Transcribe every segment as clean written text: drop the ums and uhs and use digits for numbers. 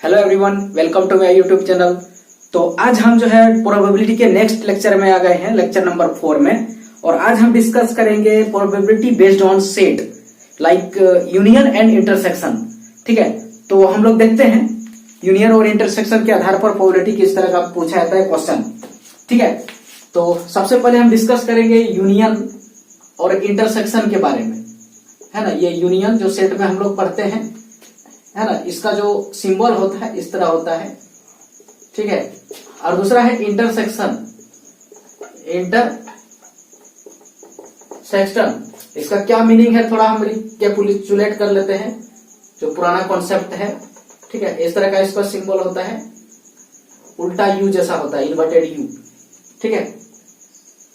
Hello everyone, welcome to my YouTube channel. तो आज हम जो है प्रोबेबिलिटी के नेक्स्ट लेक्चर में आ गए हैं, लेक्चर नंबर 4 में। और आज हम डिस्कस करेंगे probability based on set like union and intersection. ठीक है, तो हम लोग देखते हैं यूनियन और इंटरसेक्शन के आधार पर प्रोबेबिलिटी किस तरह का पूछा जाता है क्वेश्चन। ठीक है, तो सबसे पहले हम डिस्कस करेंगे यूनियन और इंटरसेक्शन के बारे में, है ना। ये यूनियन जो सेट में हम लोग पढ़ते हैं, है ना, इसका जो सिंबल होता है इस तरह होता है। ठीक है, और दूसरा है इंटरसेक्शन। इसका क्या मीनिंग है थोड़ा हम कैलकुलेट कर लेते हैं, जो पुराना कॉन्सेप्ट है। ठीक है, इस तरह का इसका सिंबल होता है, उल्टा यू जैसा होता है, इन्वर्टेड यू। ठीक है,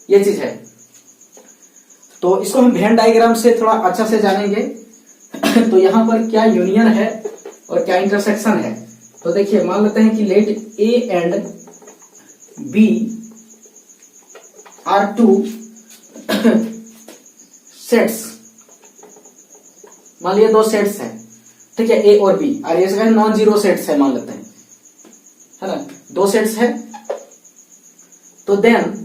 ये चीज है। तो इसको हम वेन डायग्राम से थोड़ा अच्छा से जानेंगे। तो यहां पर क्या यूनियन है और क्या इंटरसेक्शन है। तो देखिए, मान लेते हैं कि let A and B are two sets. मान लिया दो सेट्स हैं, ठीक है, ए और बी, और ये सभी नॉन जीरो सेट्स है मान लेते हैं, है ना। दो सेट्स है, तो देन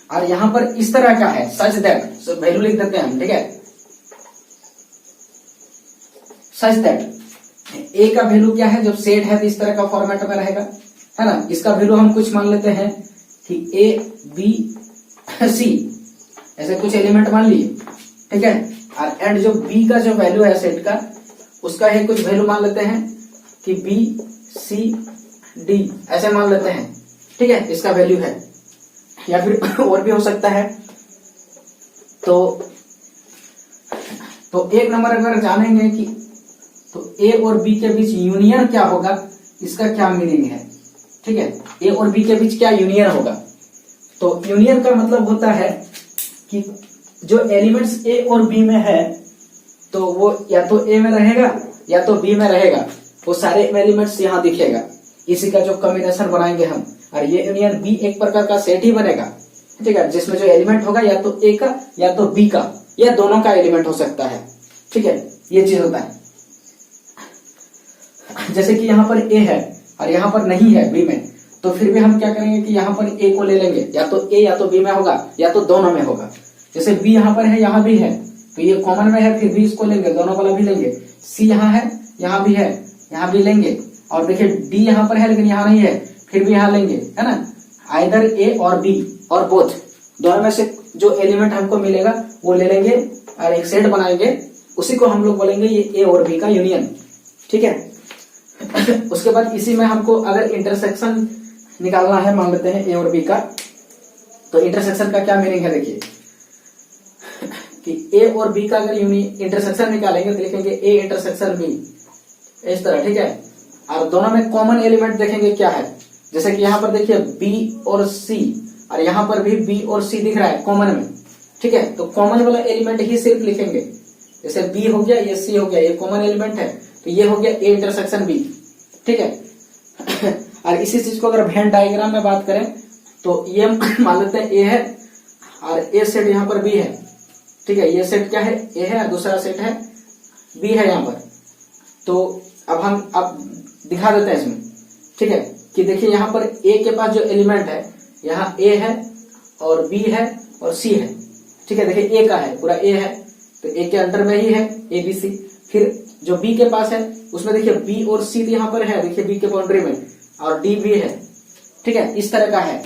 और यहां पर इस तरह का है सच दैट, वैल्यू लिख देते हैं हम। ठीक है, सच दैट ए का वैल्यू क्या है, जब सेट है तो इस तरह का फॉर्मेट में रहेगा, है ना। इसका वैल्यू हम कुछ मान लेते हैं कि ए बी सी, ऐसे कुछ एलिमेंट मान लिए। ठीक है, और एंड जो बी का जो वैल्यू है सेट का, उसका है कुछ वैल्यू मान लेते हैं कि बी सी डी, ऐसे मान लेते हैं। ठीक है, इसका वैल्यू है, या फिर और भी हो सकता है। तो एक नंबर अगर जानेंगे कि तो ए और बी के बीच यूनियन क्या होगा, इसका क्या मीनिंग है। ठीक है, ए और बी के बीच क्या यूनियन होगा। तो यूनियन का मतलब होता है कि जो एलिमेंट्स ए और बी में है, तो वो या तो ए में रहेगा या तो बी में रहेगा, वो सारे एलिमेंट्स यहाँ दिखेगा। इसी का जो कॉम्बिनेशन बनाएंगे हम, और ये यूनियन बी एक प्रकार का सेट ही बनेगा। ठीक है, जिसमें जो एलिमेंट होगा या तो ए का या तो बी का, या दोनों का एलिमेंट हो सकता है। ठीक है, ये चीज होता है। जैसे कि यहाँ पर ए है और यहाँ पर नहीं है बी में, तो फिर भी हम क्या करेंगे कि यहाँ पर ए को ले लेंगे, या तो ए या तो बी में होगा या तो दोनों में होगा। जैसे बी यहाँ पर है, यहाँ भी है, तो ये कॉमन में है, फिर भी इसको लेंगे, दोनों वाला भी लेंगे। सी यहाँ है, यहाँ भी है, यहाँ भी लेंगे। और देखिए डी यहाँ पर है लेकिन यहाँ नहीं है, फिर भी यहाँ लेंगे, है ना। आइदर ए और बी और बोथ, दोनों में से जो एलिमेंट हमको मिलेगा वो ले लेंगे और एक सेट बनाएंगे, उसी को हम लोग बोलेंगे ये ए और बी का यूनियन। ठीक है, उसके बाद इसी में हमको अगर इंटरसेक्शन निकालना है, मान लेते हैं ए और बी का, तो इंटरसेक्शन का क्या मीनिंग है। देखिए कि ए और बी का अगर इंटरसेक्शन निकालेंगे तो लिखेंगे ए इंटरसेक्शन बी, इस तरह। ठीक है, और दोनों में कॉमन एलिमेंट देखेंगे क्या है। जैसे कि यहाँ पर देखिए बी और सी, और यहाँ पर भी बी और सी दिख रहा है कॉमन में। ठीक है, तो कॉमन वाला एलिमेंट ही सिर्फ लिखेंगे। जैसे बी हो गया, ये सी हो गया, ये कॉमन एलिमेंट है, तो ये हो गया ए इंटरसेक्शन बी। ठीक है, और इसी चीज को अगर वेन डायग्राम में बात करें तो ये मान लेते हैं ए है और ए सेट यहाँ पर बी है। ठीक है, ये सेट क्या है, ए है, और दूसरा सेट है बी है यहाँ पर। तो अब हम दिखा देते हैं इसमें। ठीक है, कि देखिए यहाँ पर ए के पास जो एलिमेंट है, यहाँ ए है और बी है और सी है। ठीक है, देखिए ए का है, पूरा ए है, तो ए के अंडर में ही है ए बी सी। फिर जो बी के पास है उसमें देखिए बी और सी यहाँ पर है, देखिए बी के बाउंड्री में, और डी भी है। ठीक है, इस तरह का है।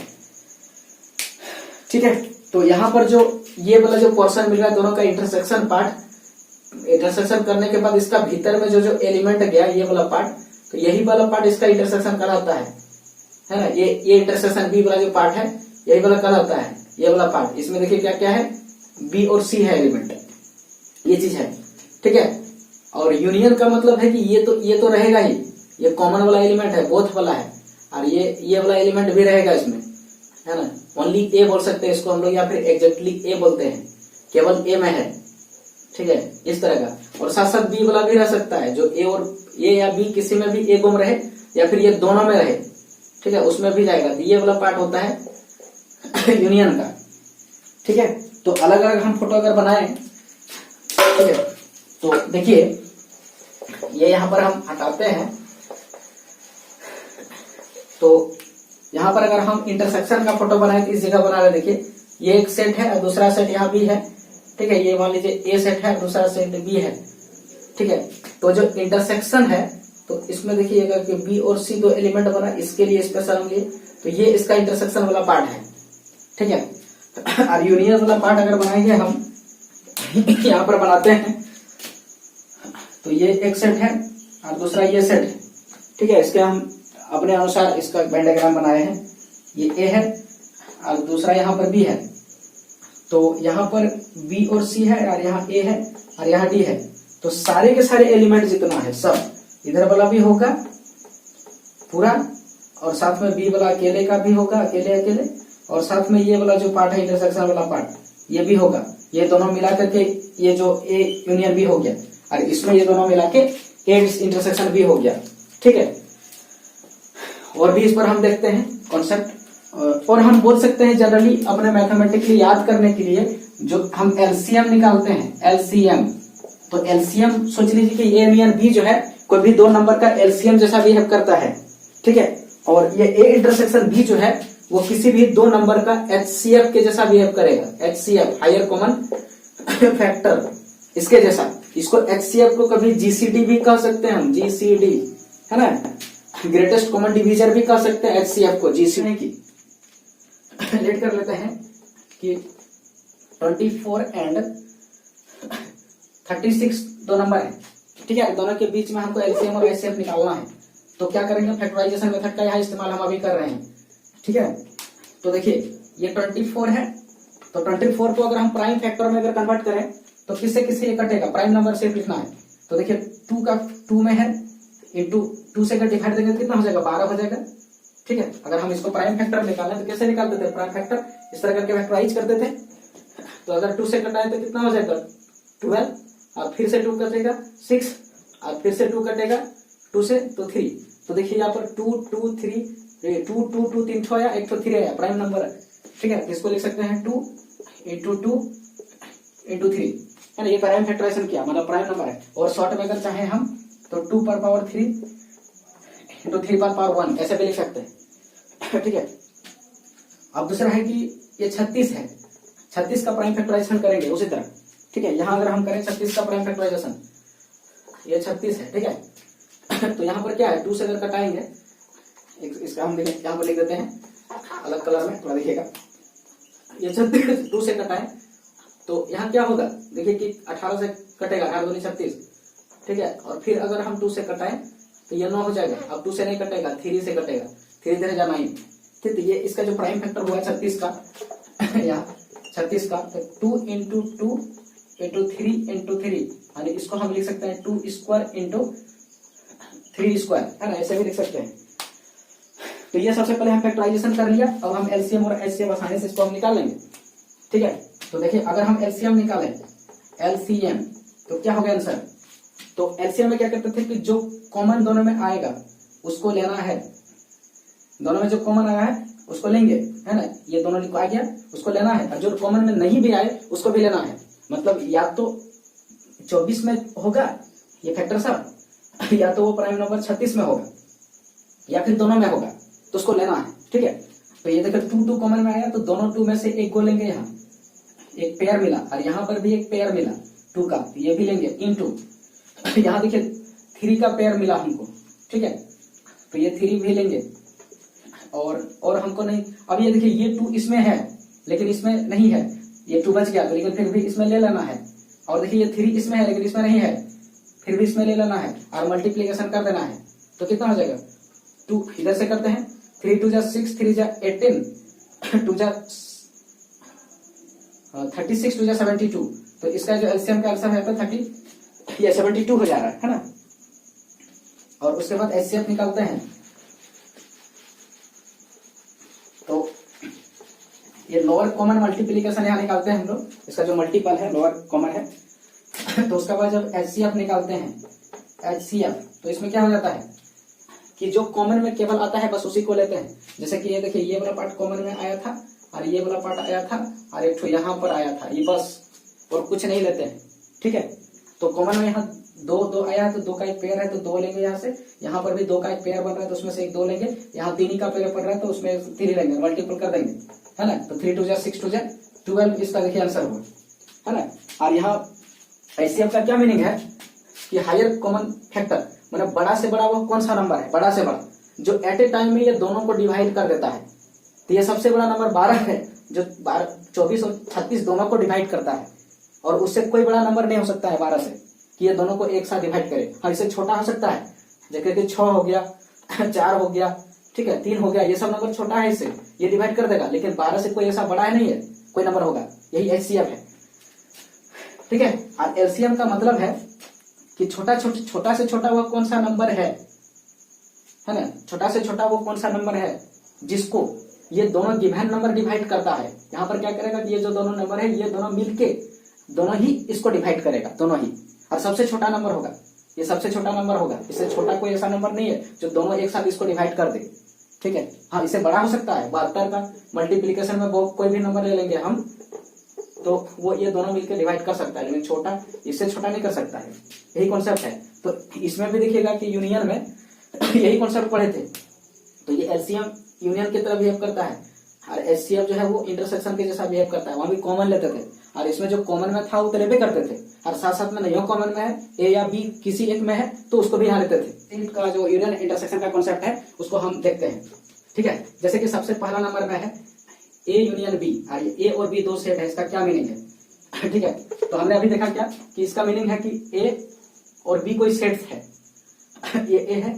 ठीक है, तो यहाँ पर जो ये वाला जो पोर्शन मिल रहा है, दोनों का इंटरसेक्शन पार्ट, इंटरसेक्शन करने के बाद इसका भीतर में जो एलिमेंट गया, ये वाला पार्ट, तो यही वाला पार्ट इसका इंटरसेक्शन कहलाता है ना। ये इंटरसेक्शन बी वाला जो पार्ट है, यही वाला कहलाता है, ये वाला पार्ट। इसमें देखिए क्या क्या है, बी और सी है एलिमेंट, ये चीज है। ठीक है, और यूनियन का मतलब है कि ये तो रहेगा ही, ये कॉमन वाला एलिमेंट है, बोथ वाला है, और ये वाला एलिमेंट भी रहेगा इसमें, है ना। ओनली ए बोल सकते हैं इसको हम लोग, या फिर एग्जैक्टली ए बोलते हैं, केवल ए में है। ठीक है, इस तरह का। और साथ साथ बी वाला भी रह सकता है, जो ए और ए या बी किसी में भी ए गुम रहे, या फिर ये दोनों में रहे। ठीक है, उसमें भी जाएगा। ये वाला पार्ट होता है यूनियन का। ठीक है, तो अलग अलग हम फोटो अगर बनाए, ठीक है, तो देखिए ये यहाँ पर हम हटाते हैं, तो यहाँ पर अगर हम इंटरसेक्शन का फोटो बनाए तो इस जगह बना रहे, देखिए ये एक सेट है और दूसरा सेट यहाँ बी है, ठीक है। ये मान लीजिए ए सेट है, दूसरा सेट बी है, ठीक है। तो जो इंटरसेक्शन है तो इसमें देखिएगा कि बी और सी दो एलिमेंट बना, इसके लिए स्पेशल हम लिए, तो ये इसका इंटरसेक्शन वाला पार्ट है, ठीक है। और यूनियन वाला पार्ट अगर बनाएंगे हम यहाँ पर बनाते हैं, तो ये एक सेट है और दूसरा ये सेट है, ठीक है। इसके हम अपने अनुसार इसका वेन डायग्राम बनाए हैं, ये ए है और दूसरा यहाँ पर बी है, तो यहाँ पर बी और सी है और यहाँ ए है और यहाँ डी है। तो सारे के सारे एलिमेंट जितना है सब, इधर वाला भी होगा पूरा, और साथ में बी वाला अकेले का भी होगा, अकेले अकेले, और साथ में ये वाला जो पार्ट है इंटरसेक्शन वाला पार्ट ये भी होगा। ये दोनों मिला करके ये जो ए यूनियन बी हो गया, और इसमें ये दोनों मिला के ए इंटरसेक्शन बी हो गया, ठीक है। और भी इस पर हम देखते हैं कॉन्सेप्ट, और हम बोल सकते हैं जनरली अपने मैथमेटिकली याद करने के लिए जो हम एलसीएम निकालते हैं, एलसीएम, तो एलसीएम सोच लीजिए कि ए यूनियन बी जो है कोई भी दो नंबर का एलसीएम जैसा बिहेव करता है, ठीक है। और ये ए इंटरसेक्शन बी जो है वो किसी भी दो नंबर का एचसीएफ के जैसा बिहेव करेगा, एचसीएफ हायर कॉमन फैक्टर, इसके जैसा। इसको एचसीएफ को कभी जीसीडी भी कह सकते हैं हम, जीसीडी है ना, ग्रेटेस्ट कॉमन डिवीजर भी कह सकते हैं एचसीएफ को, जीसीडी की। लेट कर लेते हैं कि 24 एंड 36 दो नंबर है, ठीक है। दोनों के बीच में हमको एलसीएम और एचसीएफ निकालना है, तो क्या करेंगे, फैक्टराइजेशन मेथड का यहाँ इस्तेमाल हम अभी कर रहे हैं, ठीक है। तो देखिए ये 24 है, तो 24 को अगर हम प्राइम फैक्टर में अगर कन्वर्ट करें तो किससे किससे ये कटेगा, प्राइम नंबर से लिखना है। तो देखिए 2 का 2 में है, इंटू 2 से डिवाइड देंगे कितना हो जाएगा, 12 हो जाएगा, ठीक है। अगर हम इसको प्राइम फैक्टर निकालें तो कैसे निकालते थे, प्राइम फैक्टर इस तरह करके फैक्टराइज करते थे। तो अगर 2 से कटाए तो कितना हो जाएगा 12, और फिर से 2 कटेगा 6, और फिर से 2 कटेगा 2 से तो 3। तो देखिए यहाँ पर 2 2 3 2 2 2 3 ठो आया, 1 तो 3 आया, प्राइम नंबर है, ठीक है। इसको लिख सकते हैं 2 इंटू 2 इंटू 3, है ना, ये प्राइम फैक्टराइजेशन किया, मतलब प्राइम नंबर है। और शॉर्ट में अगर चाहे हम तो 2 पर पावर 3 इंटू 3 पर पावर 1 ऐसे भी लिख सकते हैं, ठीक है। अब दूसरा है कि ये 36 है, 36 का प्राइम फैक्टराइजेशन करेंगे उसी तरह, ठीक है। यहाँ अगर हम करें 36 का प्राइम फैक्टराइजेशन, ये 36 है, ठीक है। तो यहाँ पर क्या है, 2 से अगर कटाएंगे, इसका हम यहाँ पर लिख देते हैं अलग कलर में, थोड़ा देखिएगा। ये 36 2 से कटाएं तो यहाँ क्या होगा, देखिए कि 18 से कटेगा, 18 दूनी 36, ठीक है। और फिर अगर हम 2 से कटाएं तो ये 9 हो जाएगा। अब 2 से नहीं कटेगा, 3 से कटेगा, धीरे धीरे जाना ही, ठीक। तो ये इसका जो प्राइम फैक्टर हुआ 36 का यहाँ 36 का, तो 2 इंटू 2 इंटू 3 इंटू 3, यानी इसको हम लिख सकते हैं 2 स्क्वायर इंटू 3 स्क्वायर, है ना, ऐसे भी लिख सकते हैं। तो ये सबसे पहले हम फैक्टराइजेशन कर लिया। अब हम एलसीएम और एचसीएफ आसानी से इसको हम निकाल लेंगे, ठीक है। तो देखिए अगर हम एलसीएम निकालें, एलसीएम तो क्या होगा आंसर, तो एलसीएम में क्या करते थे कि जो कॉमन दोनों में आएगा उसको लेना है, दोनों में जो कॉमन आया है उसको लेंगे, है ना, ये दोनों आ गया उसको लेना है, और जो कॉमन में नहीं भी आए उसको भी लेना है। मतलब या तो 24 में होगा ये फैक्टर सब, या तो वो प्राइम नंबर 36 में होगा, या फिर दोनों में होगा, तो उसको लेना है, ठीक है। तो ये देखो 2 2 कॉमन में आया, तो दोनों 2 में से एक को लेंगे, यहाँ एक पेयर मिला, और यहाँ पर भी एक पेयर मिला 2 का, तो ये भी लेंगे इनटू, यहाँ देखिए 3 का पेयर मिला हमको, ठीक है, तो ये 3 भी लेंगे। और हमको नहीं, अब ये देखिए ये 2 इसमें है लेकिन इसमें नहीं है, ये 2 बच गया, तो लेकिन फिर भी इसमें ले लेना है। और देखिए ये 3 इसमें है लेकिन इसमें नहीं है, फिर भी इसमें ले लेना है, और मल्टीप्लीकेशन कर देना है। तो कितना हो जाएगा, 2 इधर से करते हैं, 3 2 जा 6, 3 जा 18, 2 जा 36, 2 जा 72, तो इसका जो एलसीएम का आंसर है 30, ये 72 हो जा रहा है ना। और उसके बाद एचसीएफ निकालते हैं, तो ये लोअर कॉमन मल्टीप्लीकेशन यहाँ निकालते हैं हम लोग, इसका जो मल्टीपल है लोअर कॉमन है। तो उसके बाद जब एचसीएफ निकालते हैं, एचसीएफ, तो इसमें क्या हो जाता है कि जो कॉमन में केवल आता है बस उसी को लेते हैं। जैसे कि ये देखिए ये वाला पार्ट कॉमन में आया था, और ये वाला पार्ट आया था, और एक तो यहाँ पर आया था, ये बस, और कुछ नहीं लेते हैं, ठीक है। तो कॉमन में यहाँ दो दो आया है तो दो का एक पेयर है तो दो लेंगे यहाँ से, यहाँ पर भी दो का एक पेयर बन रहा है तो उसमें से एक दो लेंगे, यहाँ तीन ही का पेयर पड़ रहा है तो उसमें 3 लेंगे, मल्टीपल कर देंगे, है ना। तो 3 2 जा 6 2 जा 12 इसका देखिए आंसर हुआ, है ना। और यहाँ एचसीएफ का क्या मीनिंग है कि हायर कॉमन फैक्टर, मतलब बड़ा से बड़ा वो कौन सा नंबर है, बड़ा से बड़ा जो एट ए टाइम में ये दोनों को डिवाइड कर देता है। तो ये सबसे बड़ा नंबर 12 है जो 24 और 36 दोनों को डिवाइड करता है, और उससे कोई बड़ा नंबर नहीं हो सकता है 12 से कि ये दोनों को एक साथ डिवाइड करे। हाँ, इससे छोटा हो सकता है, जैसे कि 6 हो गया 4 हो गया, ठीक है, 3 हो गया, ये सब नंबर छोटा है, इससे ये डिवाइड कर देगा, लेकिन 12 से कोई ऐसा बड़ा है नहीं है, कोई नंबर होगा, यही एचसीएफ है, ठीक है। और एलसीएम का मतलब है कि छोटा से छोटा वो कौन सा नंबर है ना, छोटा से छोटा वो कौन सा नंबर है जिसको ये दोनों गिवन नंबर डिवाइड करता है। यहाँ पर क्या करेगा कि ये जो दोनों नंबर है ये दोनों मिलके दोनों ही इसको डिवाइड करेगा, दोनों ही, और सबसे छोटा नंबर होगा, ये सबसे छोटा नंबर होगा, इससे छोटा कोई ऐसा नंबर नहीं है जो दोनों एक साथ इसको डिवाइड कर दे, ठीक है। हाँ, इससे बड़ा हो सकता है 72 का मल्टीप्लीकेशन में वो कोई भी नंबर ले लेंगे हम तो वो ये दोनों मिलकर डिवाइड कर सकता है, लेकिन छोटा इससे छोटा नहीं कर सकता है, यही कॉन्सेप्ट है। तो इसमें भी देखिएगा कि यूनियन में यही कॉन्सेप्ट पढ़े थे, तो ये एलसीएम यूनियन की तरह बिहेव करता है, और एचसीएफ जो है वो इंटरसेक्शन के जैसा बिहेव करता है। वहां भी कॉमन लेते थे, और इसमें जो कॉमन में था वो तो लेते करते थे, और साथ साथ में नहीं कॉमन में है, ए या बी किसी एक में है तो उसको भी यहाँ लेते थे। इनका जो यूनियन इंटरसेक्शन का कॉन्सेप्ट है उसको हम देखते हैं, ठीक है। जैसे कि सबसे पहला नंबर में है ए यूनियन बी, और ए और बी दो सेट है, इसका क्या मीनिंग है, ठीक है। तो हमने अभी देखा क्या कि इसका मीनिंग है कि ए और बी कोई सेट है, ये ए है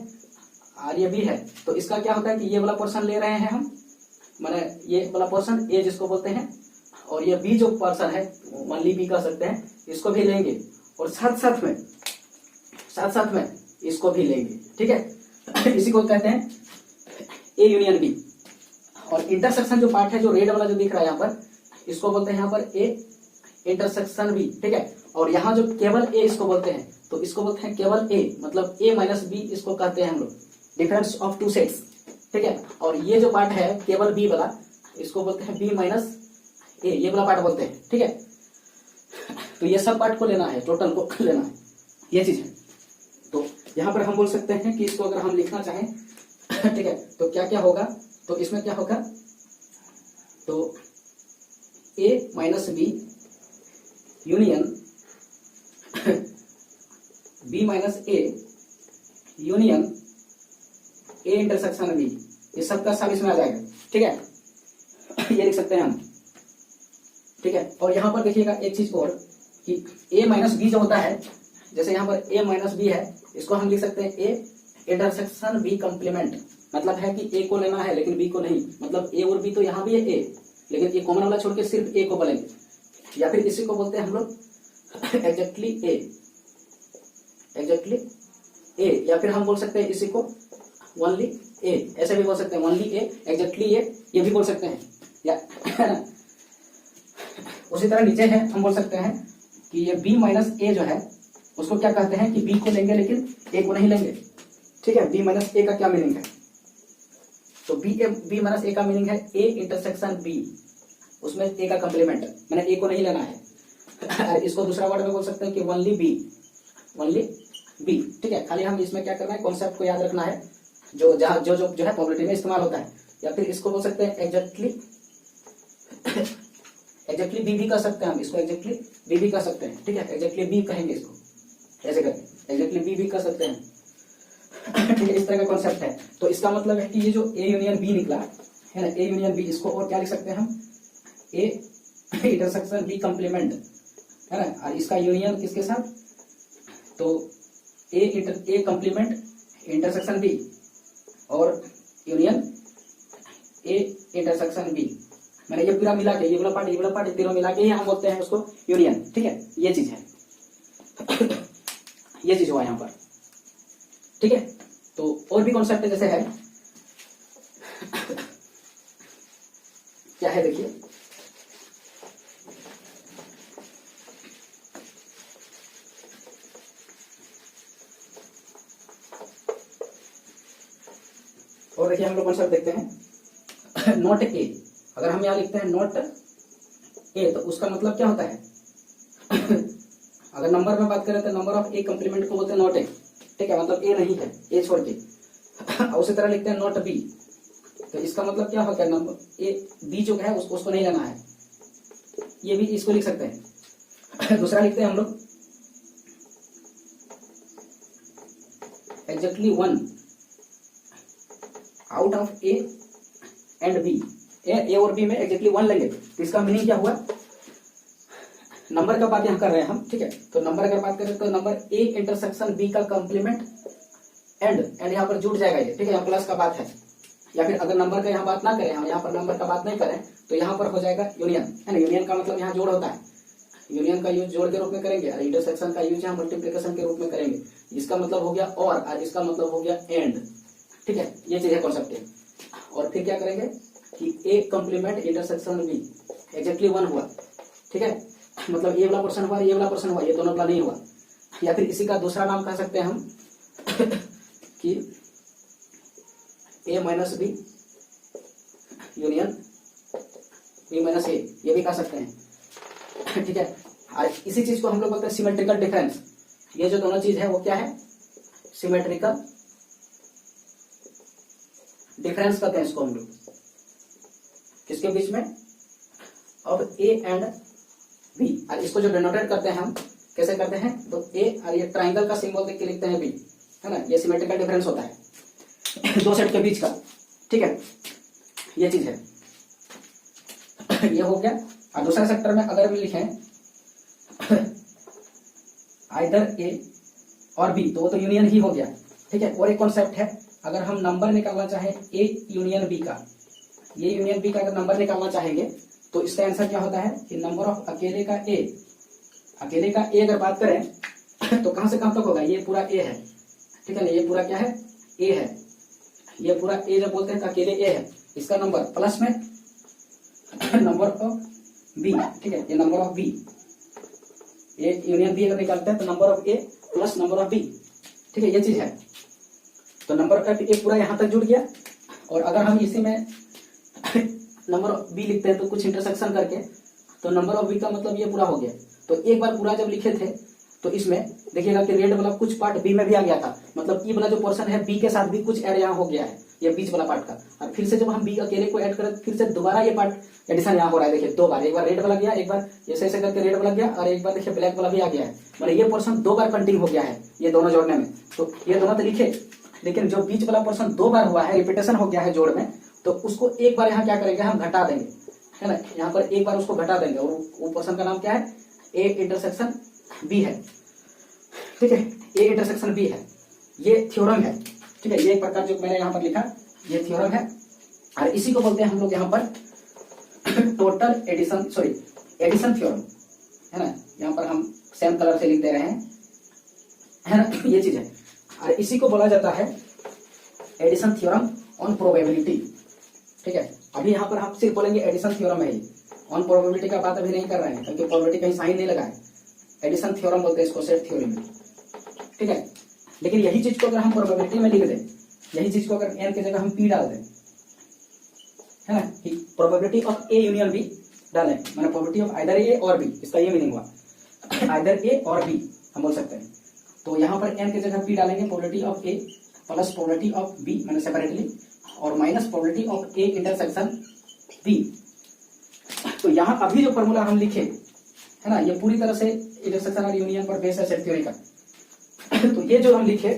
और ये बी है, तो इसका क्या होता है कि ये वाला पोर्शन ले रहे हैं हम, माने ये वाला पोर्शन ए जिसको बोलते हैं, और ये बी जो पोर्शन है ओनली बी कह सकते हैं, इसको भी लेंगे, और साथ साथ में इसको भी लेंगे, ठीक है। इसी को कहते हैं ए यूनियन बी। और इंटरसेक्शन जो पार्ट है, जो रेड वाला जो दिख रहा है यहाँ पर, इसको बोलते हैं यहाँ पर ए इंटरसेक्शन बी, ठीक है। और यहाँ जो केवल ए इसको बोलते हैं, तो इसको बोलते हैं केवल ए, मतलब ए माइनस बी इसको कहते हैं हम लोग, डिफरेंस ऑफ टू सेट्स, ठीक है। और ये जो पार्ट है केवल बी वाला, इसको बोलते हैं बी माइनस ए, ये वाला पार्ट बोलते हैं, ठीक है। तो ये सब पार्ट को लेना है, टोटल को लेना है, ये चीज है। तो यहाँ पर हम बोल सकते हैं कि इसको अगर हम लिखना चाहें, ठीक है, तो क्या क्या होगा, तो इसमें क्या होगा, तो A minus B union B minus A union A intersection B, ये सबका सब इसमें आ जाएगा, ठीक है। ये लिख सकते हैं हम, ठीक है। और यहाँ पर देखिएगा एक चीज और कि ए माइनस बी जो होता है, जैसे यहाँ पर ए माइनस बी है, इसको हम लिख सकते हैं ए इंटरसेक्शन बी कॉम्प्लीमेंट, मतलब है कि ए को लेना है लेकिन बी को नहीं, मतलब ए और बी तो यहाँ भी है ए, लेकिन ये कॉमन वाला छोड़ के सिर्फ ए को बोलेंगे, या फिर इसी को बोलते हैं हम लोग एग्जैक्टली ए, या फिर हम बोल सकते हैं इसी को ओनली ए, ऐसे भी बोल सकते हैं, ओनली ए, एग्जैक्टली ए, ये भी बोल सकते हैं, या उसी तरह नीचे है हम बोल सकते हैं कि ये बी माइनस ए जो है उसको क्या कहते हैं कि बी को लेंगे लेकिन ए को नहीं लेंगे, ठीक है। बी माइनस ए का क्या मीनिंग है, तो बी माइनस ए का मीनिंग है ए इंटरसेक्शन बी, उसमें ए का कॉम्प्लीमेंट, मैंने ए को नहीं लेना है। इसको दूसरा वर्ड में बोल सकते हैं कि ओनली बी, ठीक है। खाली हम इसमें क्या करना है, कॉन्सेप्ट को याद रखना है जो जहां जो है प्रोबेबिलिटी में इस्तेमाल होता है, या फिर इसको बोल सकते हैं एग्जैक्टली बी भी कर सकते हैं हम, इसको एग्जैक्टली बी भी कर सकते हैं, ठीक है। एग्जैक्टली बी कहेंगे इसको, ऐसे करके एग्जैक्टली बी भी कर सकते हैं, ठीक है। इस तरह का कॉन्सेप्ट है। तो इसका मतलब है कि ये जो ए यूनियन बी निकला है ना, ए यूनियन बी, इसको और क्या लिख सकते हैं हम, ए इंटरसेक्शन बी कॉम्प्लीमेंट, है ना। और इसका यूनियन किसके साथ, तो ए कॉम्प्लीमेंट इंटरसेक्शन बी और यूनियन ए इंटरसेक्शन बी, मैंने ये पूरा मिला के, ये वाला पार्ट तीनों मिला के ही हम बोलते हैं उसको यूनियन, ठीक है। ये चीज है ये चीज हुआ यहाँ पर, ठीक है। तो और भी कॉन्सेप्ट जैसे है क्या है, देखिए और देखिए हम लोग कॉन्सेप्ट देखते हैं नॉट ए, अगर हम यहाँ लिखते हैं नॉट ए तो उसका मतलब क्या होता है अगर नंबर में बात करें तो नंबर ऑफ ए कंप्लीमेंट को बोलते हैं नॉट ए, ठीक है, मतलब ए नहीं है, ए छोड़ के। उसी तरह लिखते हैं नॉट बी, तो इसका मतलब क्या होगा, नंबर ए बी जो है उसको नहीं लेना है, ये भी इसको लिख सकते हैं। दूसरा लिखते हैं हम लोग exactly one out of A and B, A और बी में एग्जैक्टली वन लेंगे, तो इसका मीनिंग क्या हुआ, नंबर का बात यहाँ कर रहे हैं हम, ठीक है। तो नंबर अगर बात करें तो नंबर ए इंटरसेक्शन बी का कंप्लीमेंट एंड यहाँ पर जुड़ जाएगा ये, ठीक है, यहाँ प्लस का बात है। या फिर अगर नंबर का यहाँ बात ना करें, हम यहाँ पर नंबर का बात नहीं करें, तो यहाँ पर हो जाएगा यूनियन, है ना। यूनियन का मतलब यहाँ जोड़ होता है, यूनियन का यूज जोड़ के रूप में करेंगे, और इंटरसेक्शन का यूज यहाँ मल्टीप्लिकेशन के रूप में करेंगे। इसका मतलब हो गया और इसका मतलब हो गया एंड, ठीक है, ये चीज है कॉन्सेप्ट। और फिर क्या करेंगे कि A complement intersection B exactly one हुआ, ठीक है, मतलब ये वाला पर्सन हुआ, ये वाला पर्सन हुआ, ये दोनों वाला नहीं हुआ। या फिर इसी का दूसरा नाम कह सकते हैं हम कि A minus B union B minus A, ये भी कह सकते हैं, ठीक है। और इसी चीज को हम लोग बोलते हैं सिमेट्रिकल डिफरेंस। ये जो दोनों चीज है वो क्या है, सिमेट्रिकल डिफरेंस कहते हैं इसको हम लोग, किसके बीच में, अब ए एंड बी। और इसको जो डिनोटेट करते हैं हम कैसे करते हैं, तो ए और ये ट्राइंगल का सिंबल देख के लिखते हैं बी, है ना, ये सिमेट्रिकल डिफरेंस होता है दो सेट के बीच का, ठीक है, ये चीज है। ये हो गया। और दूसरा सेक्टर में अगर भी लिखें आइदर ए और बी, तो वो तो यूनियन ही हो गया, ठीक है। और एक कॉन्सेप्ट है, अगर हम नंबर निकालना चाहें ए यूनियन बी का, ये यूनियन बी का अगर नंबर निकालना चाहेंगे तो इसका आंसर क्या होता है कि नंबर ऑफ अकेले का ए, अकेले का ए अगर बात करें तो कहां से कहां तक होगा, ये पूरा ए है, ठीक है ना, ये पूरा क्या है, ए है, ये पूरा ए जब बोलते हैं तो अकेले ए है, इसका नंबर प्लस में नंबर ऑफ बी, ठीक है, ये number of B, A union B अगर निकालते हैं तो number of A plus number of B, ठीक है, ये चीज है। तो नंबर ऑफ ए पूरा यहां तक जुड़ गया। और अगर हम इसी में नंबर ऑफ बी लिखते हैं तो कुछ इंटरसेक्शन करके, तो नंबर ऑफ बी का मतलब ये पूरा हो गया। तो एक बार पूरा जब लिखे थे तो इसमें देखिएगा कि रेड वाला कुछ पार्ट बी में भी आ गया था, मतलब ई वाला जो पोर्शन है बी के साथ भी कुछ ऐड यहाँ हो गया है, ये बीच वाला पार्ट का। और फिर से जब हम बी अकेले को ऐड करें फिर से दोबारा ये पार्ट एडिशन यहाँ हो रहा है, देखिए दो बार, एक बार रेड वाला गया, एक बार ऐसे ऐसे करके रेड वाला गया, और एक बार देखिए ब्लैक वाला भी आ गया है, मतलब ये पोर्शन दो बार कंटिन्यू हो गया है ये दोनों जोड़ने में। तो ये दोनों तो लिखे, लेकिन जो बीच वाला पोर्शन दो बार हुआ है, रिपीटेशन हो गया है जोड़ में, तो उसको एक बार यहाँ क्या करेंगे, हम घटा देंगे, है ना, यहाँ पर एक बार उसको घटा देंगे, और वो पोर्शन का नाम क्या है, ए इंटरसेक्शन बी है, ठीक है, ए इंटरसेक्शन बी है, ये थ्योरम है, ठीक है, ये एक प्रकार जो मैंने यहाँ पर लिखा ये थ्योरम है। और इसी को बोलते हैं हम लोग यहाँ पर total addition, sorry addition theorem, है ना, यहाँ पर हम सेम कलर से लिख दे रहे हैं, है ना, ये चीज है। और इसी को बोला जाता है एडिशन थ्योरम ऑन प्रोबेबिलिटी, ठीक है। अभी यहाँ पर हम सिर्फ बोलेंगे एडिशन थ्योरम है, ऑन प्रोबेबिलिटी का बात अभी नहीं कर रहे हैं, क्योंकि प्रोबेबिलिटी कहीं साइन नहीं लगा है, एडिशन थ्योरम बोलते हैं इसको सेट थ्योरी में, ठीक है। लेकिन यही चीज को अगर हम प्रोबेबिलिटी में लिख दें, यही चीज को अगर एन की जगह हम पी डाल दें, है ना, probability of A union B डालें, मैंने प्रोबेबिलिटी ऑफ आइदर ए और बी, इसका ये मीनिंग हुआ आइदर ए और बी हम बोल सकते हैं। तो यहाँ पर एन की जगह पी डालेंगे, probability of A plus probability of B, मैंने सेपरेटली, और minus probability of A intersection B. तो यहाँ अभी जो फॉर्मूला हम लिखे, है ना, ये पूरी तरह से इंटरसेक्शन और यूनियन पर बेस है सेट थ्योरी का। तो ये जो हम लिखे